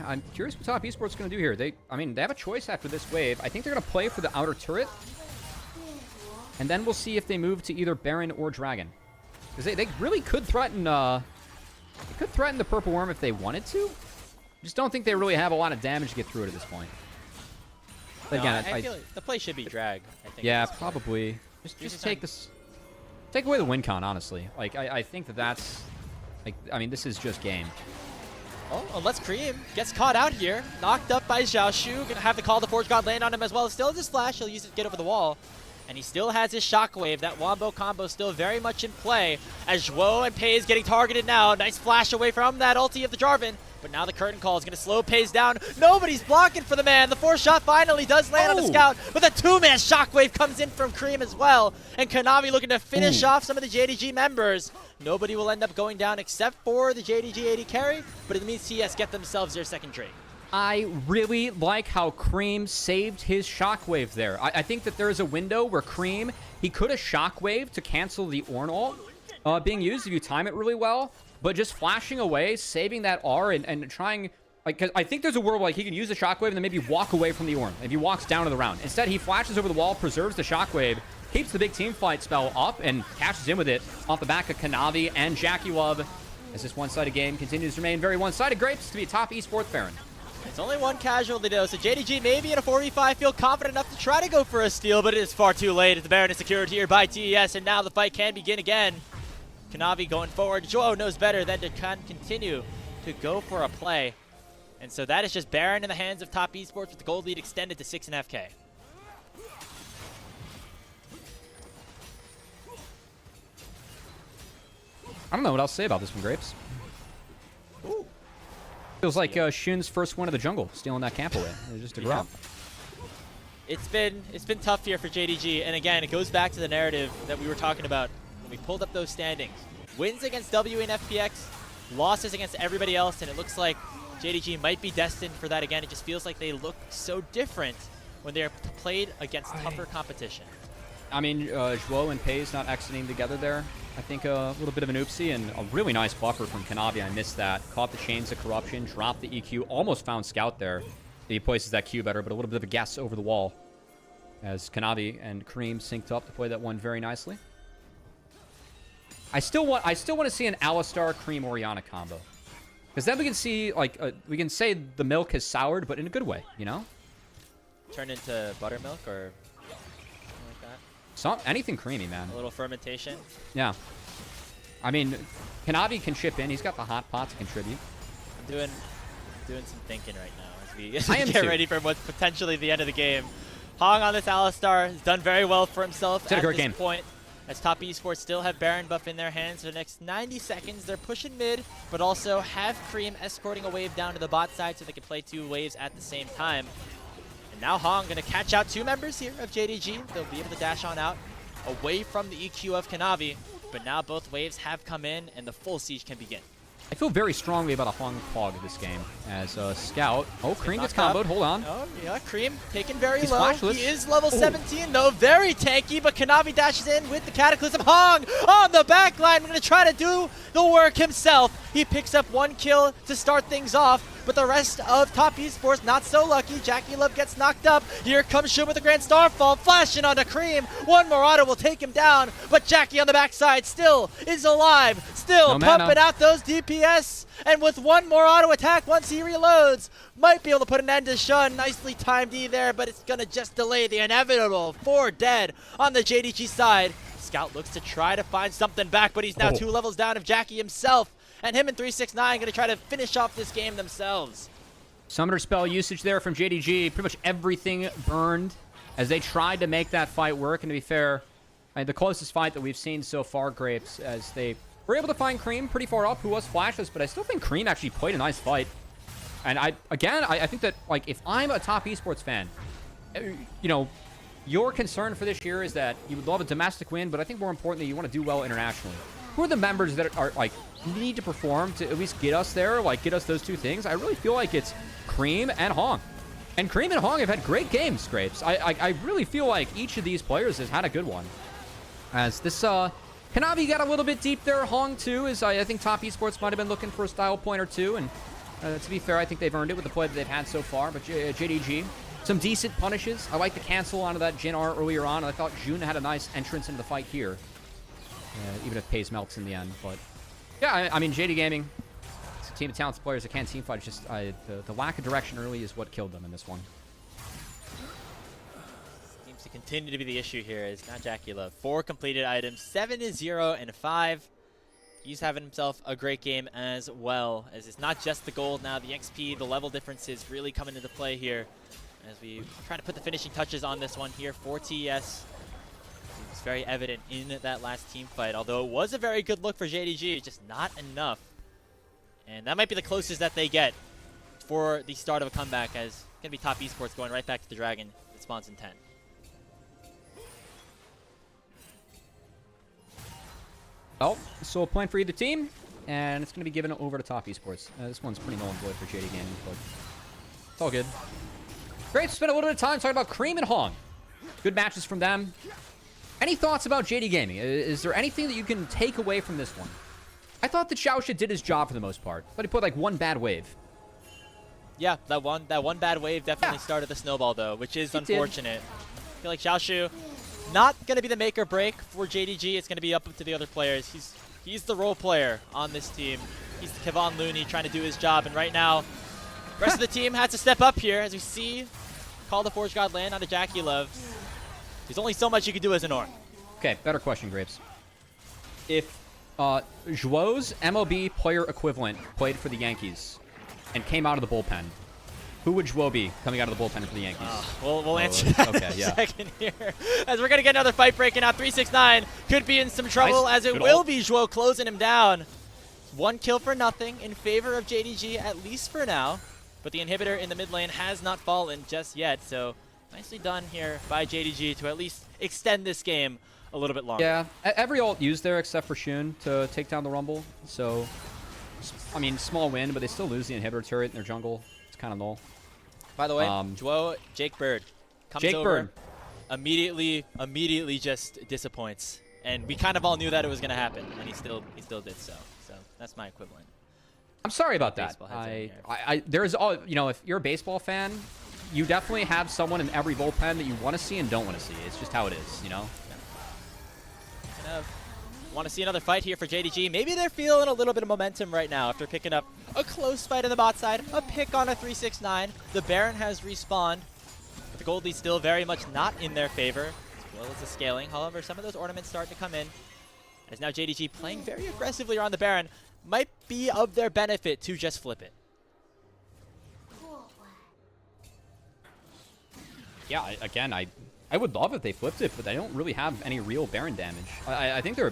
I'm curious what Top Esports is going to do here. They have a choice after this wave. I think they're going to play for the outer turret. And then we'll see if they move to either Baron or Dragon. Because they really could threaten the Purple Worm if they wanted to. Just don't think they really have a lot of damage to get through it at this point. But again, I feel like the play should be drag, I think. Yeah, probably. Just take this. Take away the win con, honestly. Like, I think that's... Like, I mean, this is just game. Oh, unless Creme gets caught out here. Knocked up by Xiaoxu. Gonna have the Call of the Forge God land on him as well. Still has his flash. He'll use it to get over the wall. And he still has his shockwave. That wombo combo still very much in play. As Zhuo and Peyz getting targeted now. Nice flash away from that ulti of the Jarvan. But now the curtain call is going to slow Peyz down. Nobody's blocking for the man. The 4-shot finally does land on the Scout. But the 2-man shockwave comes in from Creme as well. And Kanavi looking to finish off some of the JDG members. Nobody will end up going down except for the JDG AD carry. But it means TES get themselves their second trade. I really like how Creme saved his shockwave there. I think that there is a window where Creme, he could have shockwave to cancel the Ornn ult being used if you time it really well. But just flashing away, saving that R, and trying... Like, cause I think there's a world where like, he can use the shockwave and then maybe walk away from the Ornn if he walks down to the round. Instead, he flashes over the wall, preserves the shockwave, keeps the big team fight spell up, and cashes in with it off the back of Kanavi and JackeyLove. As this one-sided game continues to remain very one-sided. Grapes to be a top esports Baron. It's only one casualty though, so JDG maybe in a 4v5 feel confident enough to try to go for a steal, but it is far too late. The Baron is secured here by TES, and now the fight can begin again. Kanavi going forward. Zhuo knows better than to continue to go for a play. And so that is just Baron in the hands of Top Esports with the gold lead extended to 6.5K. I don't know what else to say about this one, Grapes. Ooh. Feels like Shun's first win of the jungle, stealing that camp away. It was just a grab. It's been tough here for JDG, and again, it goes back to the narrative that we were talking about when we pulled up those standings. Wins against W and FPX, losses against everybody else, and it looks like JDG might be destined for that again. It just feels like they look so different when they're played against tougher competition. I mean, Zhuo and Peyz not exiting together there. I think a little bit of an oopsie, and a really nice buffer from Kanavi. I missed that. Caught the Chains of Corruption, dropped the EQ, almost found Scout there. He places that Q better, but a little bit of a guess over the wall. As Kanavi and Creme synced up to play that one very nicely. I still want to see an Alistar Creme Orianna combo. Because then we can see, like, we can say the milk has soured, but in a good way, you know? Turn into buttermilk or something like that? Anything creamy, man. A little fermentation? Yeah. I mean, Kanavi can chip in. He's got the hot pot to contribute. I'm doing some thinking right now as we get ready for what's potentially the end of the game. Hong on this Alistar has done very well for himself at this point. As Top Esports still have Baron buff in their hands for the next 90 seconds. They're pushing mid, but also have Creme escorting a wave down to the bot side so they can play 2 waves at the same time. And now Hong going to catch out 2 members here of JDG. They'll be able to dash on out away from the EQ of Kanavi. But now both waves have come in and the full siege can begin. I feel very strongly about a Hong Pog this game as Scout. Oh, Creme gets comboed. Hold on. Oh, yeah, Creme taken very low. Flashless. He is level 17, though. Very tanky, but Kanavi dashes in with the Cataclysm. Hong on the back line. Going to try to do the work himself. He picks up 1 kill to start things off. But the rest of Top Esports not so lucky. JackeyLove gets knocked up. Here comes Shun with the Grand Starfall, flashing onto Creme. 1 more auto will take him down, but Jackie on the backside still is alive. Still pumping out those DPS. And with 1 more auto attack once he reloads, might be able to put an end to Shun. Nicely timed E there, but it's going to just delay the inevitable. 4 dead on the JDG side. Scout looks to try to find something back, but he's now 2 levels down of Jackie himself. And him and 369 going to try to finish off this game themselves. Summoner spell usage there from JDG. Pretty much everything burned as they tried to make that fight work. And to be fair, I mean, the closest fight that we've seen so far, Grapes, as they were able to find Creme pretty far up, who was flashless, but I still think Creme actually played a nice fight. And I think that, like, if I'm a top esports fan, you know, your concern for this year is that you would love a domestic win, but I think more importantly, you want to do well internationally. Who are the members that are, like, need to perform to at least get us there, like, get us those two things? I really feel like it's Creme and Hong. And Creme and Hong have had great games, Scrapes. I really feel like each of these players has had a good one. As this, Kanavi got a little bit deep there. Hong, too, is I think top esports might have been looking for a style point or two. And to be fair, I think they've earned it with the play that they've had so far. But JDG, some decent punishes. I like the cancel onto that Jin R earlier on. And I thought Jun had a nice entrance into the fight here. Even if Peyz melts in the end. But, yeah, I mean, JD Gaming, it's a team of talented players that can't team fight. It's just the lack of direction early is what killed them in this one. Seems to continue to be the issue here is not JackeyLove. 4 completed items, 7-0 and 5. He's having himself a great game as well, as it's not just the gold now. The XP, the level differences really coming into play here as we try to put the finishing touches on this one here for TES. It's very evident in that last team fight, although it was a very good look for JDG, it's just not enough. And that might be the closest that they get for the start of a comeback, as it's going to be top esports going right back to the Dragon that spawns in 10. Oh, so a point for either team, and it's going to be given over to top esports. This one's pretty null and void for JD Gaming, but it's all good. Great to spend a little bit of time talking about Creme and Hong. Good matches from them. Any thoughts about JD Gaming? Is there anything that you can take away from this one? I thought that Xiaoxu did his job for the most part, but he put like one bad wave. Yeah, that one bad wave definitely started the snowball though, which is unfortunate. I feel like Xiaoxu not going to be the make or break for JDG. It's going to be up to the other players. He's the role player on this team. He's Kevon Looney trying to do his job, and right now, the rest of the team has to step up here as we see Call the Forge God land on the JackeyLove. There's only so much you can do as an orc. Okay, better question, Grapes. If Zhuo's MLB player equivalent played for the Yankees and came out of the bullpen, who would Zhuo be coming out of the bullpen for the Yankees? We'll answer that in a second here. As we're going to get another fight breaking out. 369 could be in some trouble, as it will be Zhuo closing him down. 1 kill for nothing in favor of JDG, at least for now. But the inhibitor in the mid lane has not fallen just yet, so nicely done here by JDG to at least extend this game a little bit longer. Yeah, every ult used there except for Shun to take down the Rumble. So, I mean, small win, but they still lose the inhibitor turret in their jungle. It's kind of null. By the way, Zhuo, Jake Bird comes over, immediately just disappoints. And we kind of all knew that it was going to happen, and he still did so. So that's my equivalent. I'm sorry about that. There's all, you know, if you're a baseball fan, you definitely have someone in every bullpen that you want to see and don't want to see. It's just how it is, you know? Kind of want to see another fight here for JDG. Maybe they're feeling a little bit of momentum right now after picking up a close fight on the bot side, a pick on a 369. The Baron has respawned, but the gold lead still very much not in their favor, as well as the scaling. However, some of those ornaments starting to come in. As now JDG playing very aggressively around the Baron, might be of their benefit to just flip it. Yeah, again, I would love if they flipped it, but they don't really have any real Baron damage. I think their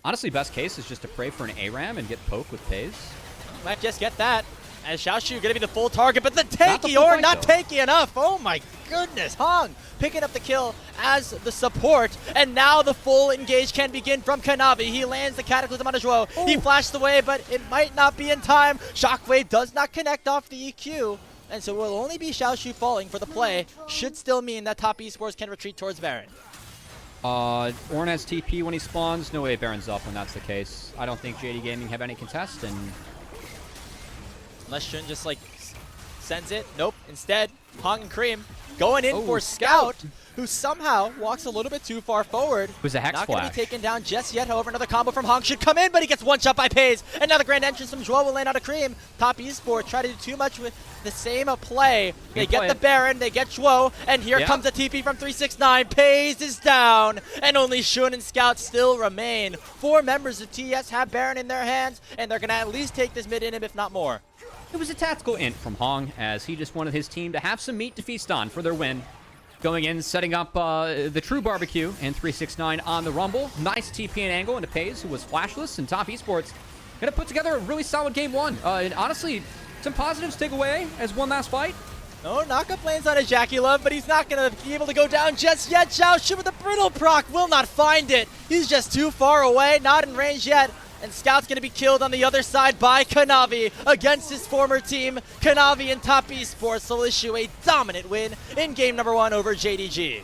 honestly best case is just to pray for an ARAM and get poke with Peyz. Might just get that. As Xiaoxu going to be the full target, but the tanky not tanky enough. Oh my goodness. Hong picking up the kill as the support, and now the full engage can begin from Kanavi. He lands the Cataclysm on Zhuo. He flashed away, but it might not be in time. Shockwave does not connect off the EQ, and so it will only be Xiaoxu falling for the play. Should still mean that top esports can retreat towards Baron. Ornn has TP when he spawns. No way Baron's up when that's the case. I don't think JD Gaming have any contest, and unless Shun just like sends it. Nope. Instead, Hong and Creme going in for Scout, who somehow walks a little bit too far forward. It was a hex Not flash. going to be taken down just yet. However, another combo from Hong should come in, but he gets one shot by Peyz. And now the grand entrance from Zhuo will land on a Creme. Top esports try to do too much with the same play. They get the Baron, they get Zhuo, and here comes a TP from 369. Peyz is down, and only Shun and Scout still remain. 4 members of TES have Baron in their hands, and they're going to at least take this mid inhib, if not more. It was a tactical int from Hong, as he just wanted his team to have some meat to feast on for their win. going in, setting up the true barbecue and 369 on the Rumble. Nice TP and angle into Peyz, who was flashless, and Top Esports going to put together a really solid game one. And honestly, some positives to take away as one last fight. Oh, knockup lands on a JackeyLove, but he's not going to be able to go down just yet. Xiaoxu with a brittle proc will not find it. He's just too far away, not in range yet. And Scout's going to be killed on the other side by Kanavi against his former team. Kanavi and Top Esports will issue a dominant win in game number 1 over JDG.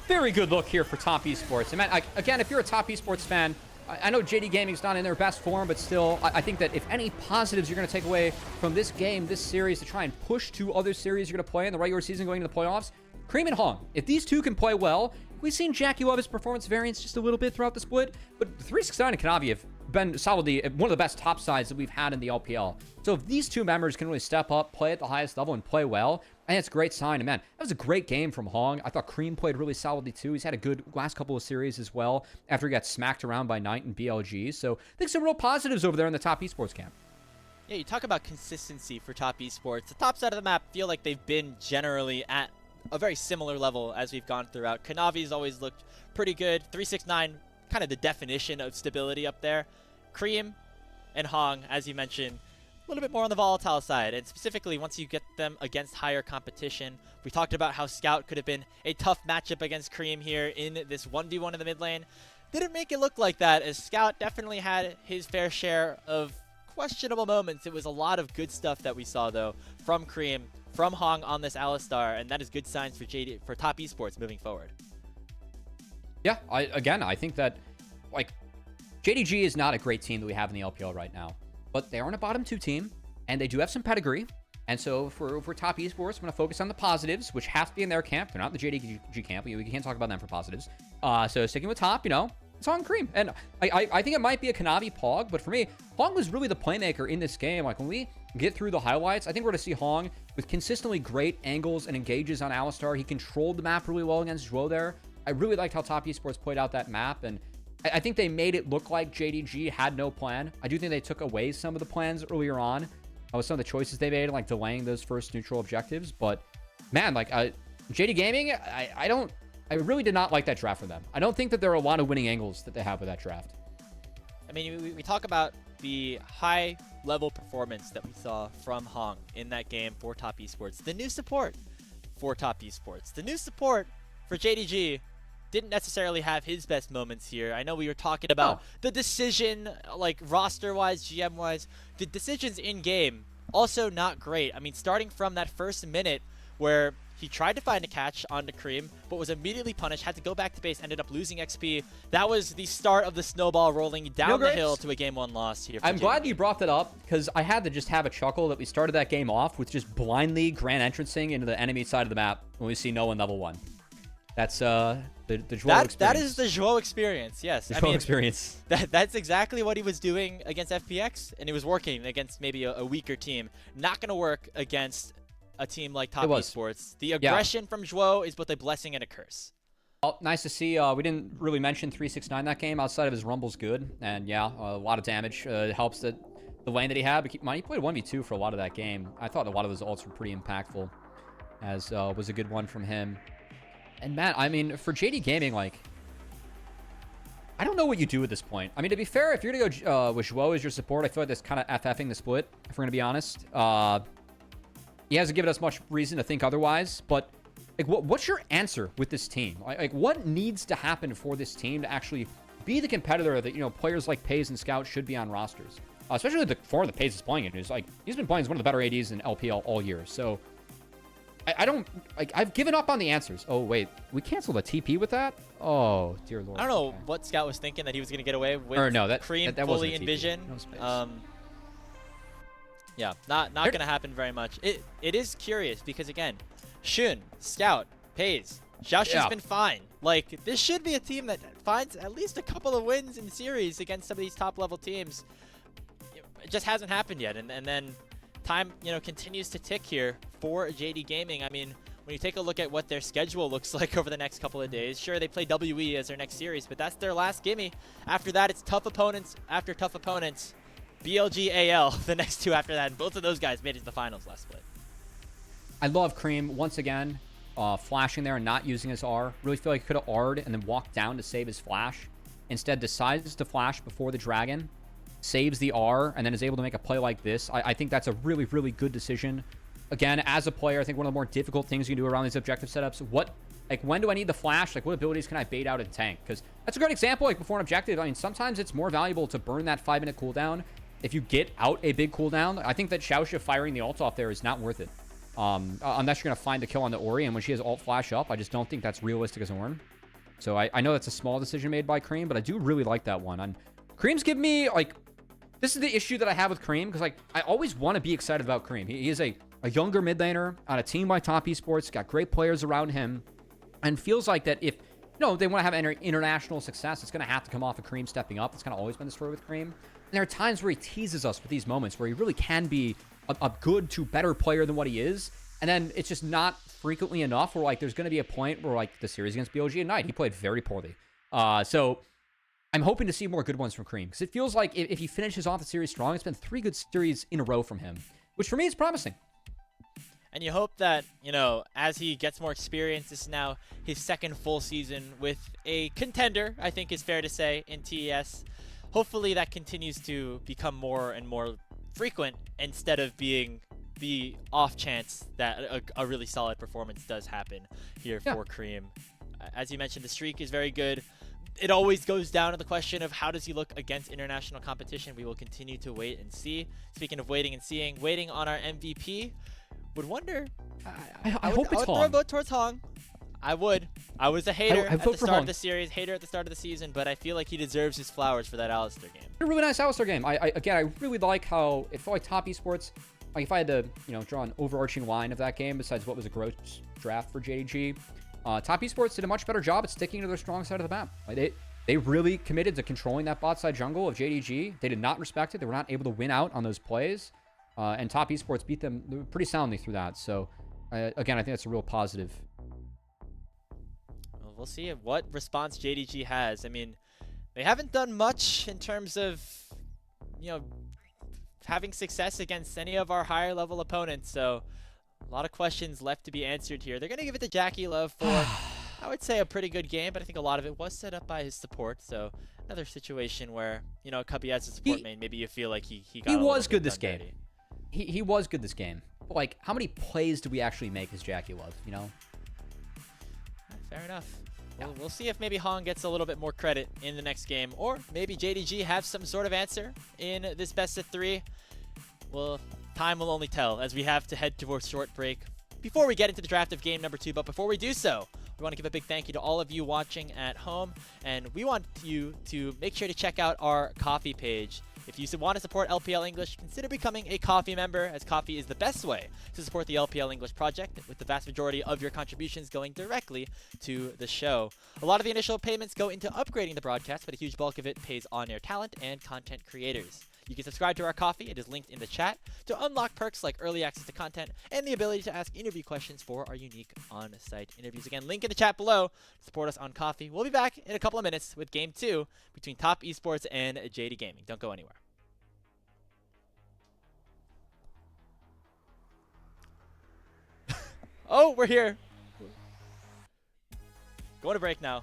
Very good look here for Top Esports. And man, again, if you're a Top Esports fan, I know JD Gaming's not in their best form, but still, I think that if any positives you're going to take away from this game, this series, to try and push to other series you're going to play in the regular season going into the playoffs, Creme and Hong, if these two can play well, we've seen JackeyLove performance variance just a little bit throughout the split, but 369 and Kanavi have been solidly one of the best top sides that we've had in the LPL. So if these two members can really step up, play at the highest level, and play well, I think it's a great sign. And man, that was a great game from Hong. I thought Creme played really solidly too. He's had a good last couple of series as well after he got smacked around by Knight and BLG. So I think some real positives over there in the Top Esports camp. Yeah, you talk about consistency for Top Esports. The top side of the map feel like they've been generally at a very similar level as we've gone throughout. Kanavi's always looked pretty good. 369, kind of the definition of stability up there. Creme and Hong, as you mentioned, a little bit more on the volatile side, and specifically once you get them against higher competition. We talked about how Scout could have been a tough matchup against Creme here in this 1v1 in the mid lane. Didn't make it look like that, as Scout definitely had his fair share of questionable moments. It was a lot of good stuff that we saw, though, from Creme, from Hong on this Alistar, and that is good signs for Top Esports moving forward. Yeah, I think that, like, JDG is not a great team that we have in the LPL right now, but they aren't a bottom 2 team, and they do have some pedigree. And so for Top Esports, I'm going to focus on the positives, which have to be in their camp. They're not in the JDG camp. We can't talk about them for positives. So sticking with top, it's Hong Creme. And I think it might be a Kanavi Pog, but for me, Hong was really the playmaker in this game. Like, when we get through the highlights, I think we're going to see Hong with consistently great angles and engages on Alistar. He controlled the map really well against Zhuo there. I really liked how Top Esports played out that map, and I think they made it look like JDG had no plan. I do think they took away some of the plans earlier on with some of the choices they made, like delaying those first neutral objectives. But man, like, JD Gaming, I really did not like that draft for them. I don't think that there are a lot of winning angles that they have with that draft. I mean, we talk about the high level performance that we saw from Hong in that game for Top Esports. The new support for Top Esports. The new support for JDG didn't necessarily have his best moments here. I know we were talking about the decision, like roster-wise, GM-wise. The decisions in-game, also not great. I mean, starting from that first minute where he tried to find a catch onto Creme, but was immediately punished, had to go back to base, ended up losing XP. That was the start of the snowball rolling down the hill to a game 1 loss here. I'm glad you brought that up, because I had to just have a chuckle that we started that game off with just blindly grand entrancing into the enemy side of the map when we see no one level 1. That's the Zhuo experience. That is the Zhuo experience, yes. The Zhuo experience. That's exactly what he was doing against FPX, and it was working against maybe a weaker team. Not going to work against a team like Top Esports. The aggression from Zhuo is both a blessing and a curse. Well, nice to see. We didn't really mention 369 that game outside of his Rumble's good. And yeah, a lot of damage. It helps that the lane that he had. But keep in mind, he played 1v2 for a lot of that game. I thought a lot of those ults were pretty impactful, as was a good one from him. And Matt, I mean, for JD Gaming, like, I don't know what you do at this point. I mean, to be fair, if you're going to go with Zhuo as your support, I feel like that's kind of FFing the split, if we're going to be honest. He hasn't given us much reason to think otherwise, but like, what's your answer with this team? Like, what needs to happen for this team to actually be the competitor that, players like Peyz and Scout should be on rosters? Especially the form that Peyz is playing in. He's been playing as one of the better ADs in LPL all year, so I don't, like, I've given up on the answers. Oh, wait, we canceled a TP with that? Oh, dear Lord. I don't know what Scout was thinking, that he was going to get away with Creme that fully in vision. Yeah, not going to happen very much. It is curious because, again, Xun, Scout, Peyz, Xiaoxu's been fine. Like, this should be a team that finds at least a couple of wins in series against some of these top-level teams. It just hasn't happened yet, and then time, continues to tick here for JD Gaming. I mean, when you take a look at what their schedule looks like over the next couple of days, sure, they play WE as their next series, but that's their last gimme. After that, it's tough opponents after tough opponents. BLG AL, the next 2 after that, and both of those guys made it to the finals last split. I love Creme once again. flashing there and not using his R. Really feel like he could have R'd and then walked down to save his flash. Instead, decides to flash before the dragon, saves the R, and then is able to make a play like this. I think that's a really, really good decision. Again, as a player, I think one of the more difficult things you can do around these objective setups, when do I need the flash? Like, what abilities can I bait out and tank? Because that's a great example, like, before an objective. I mean, sometimes it's more valuable to burn that 5-minute cooldown. If you get out a big cooldown, I think that Xiaoxu firing the ult off there is not worth it. Unless you're going to find the kill on the Ori, and when she has ult flash up, I just don't think that's realistic as a Ornn. So I know that's a small decision made by Creme, but I do really like that one. And Creme's give me, like, this is the issue that I have with Creme, because, like, I always want to be excited about Creme. He is a younger mid laner on a team by Top Esports, got great players around him, and feels like that if, they want to have international success, it's going to have to come off of Creme stepping up. It's kind of always been the story with Creme. And there are times where he teases us with these moments where he really can be a good to better player than what he is. And then it's just not frequently enough where, like, there's going to be a point where, like, the series against BLG at night, he played very poorly. So I'm hoping to see more good ones from Creme, because it feels like if he finishes off the series strong, it's been 3 good series in a row from him, which for me is promising. And you hope that, as he gets more experience, this is now his 2nd full season with a contender, I think is fair to say, in TES. Hopefully that continues to become more and more frequent instead of being the off chance that a really solid performance does happen here for Creme. As you mentioned, the streak is very good. It always goes down to the question of how does he look against international competition. We will continue to wait and see. Speaking of waiting and seeing, waiting on our MVP. Would wonder. I hope it's Hong. I would throw a vote towards Hong. I would. I was a hater at the start of the series, hater at the start of the season, but I feel like he deserves his flowers for that Alistar game. A really nice Alistar game. Again, I really like how it felt like Top Esports. Like, if I had to, draw an overarching line of that game besides what was a gross draft for JDG, Top Esports did a much better job at sticking to their strong side of the map. Like, they really committed to controlling that bot side jungle of JDG. They did not respect it. They were not able to win out on those plays. And Top Esports beat them pretty soundly through that. So, again, I think that's a real positive. Well, we'll see what response JDG has. I mean, they haven't done much in terms of, having success against any of our higher level opponents. So, a lot of questions left to be answered here. They're going to give it to JackeyLove for, I would say, a pretty good game, but I think a lot of it was set up by his support. So, another situation where, Cubby as a support main, maybe you feel like he got He was good this game. He was good this game. But, like, how many plays do we actually make as JackeyLove, Fair enough. We'll see if maybe Hong gets a little bit more credit in the next game, or maybe JDG has some sort of answer in this best of 3. Well, time will only tell as we have to head towards short break before we get into the draft of game number 2. But before we do so, we want to give a big thank you to all of you watching at home, and we want you to make sure to check out our Ko-fi page. If you want to support LPL English, consider becoming a Ko-fi member, as Ko-fi is the best way to support the LPL English project, with the vast majority of your contributions going directly to the show. A lot of the initial payments go into upgrading the broadcast, but a huge bulk of it pays on-air talent and content creators. You can subscribe to our Ko-fi, it is linked in the chat, to unlock perks like early access to content and the ability to ask interview questions for our unique on-site interviews. Again, link in the chat below. Support us on Ko-fi. We'll be back in a couple of minutes with Game 2 between Top Esports and JD Gaming. Don't go anywhere. Oh, we're here. Going to break now.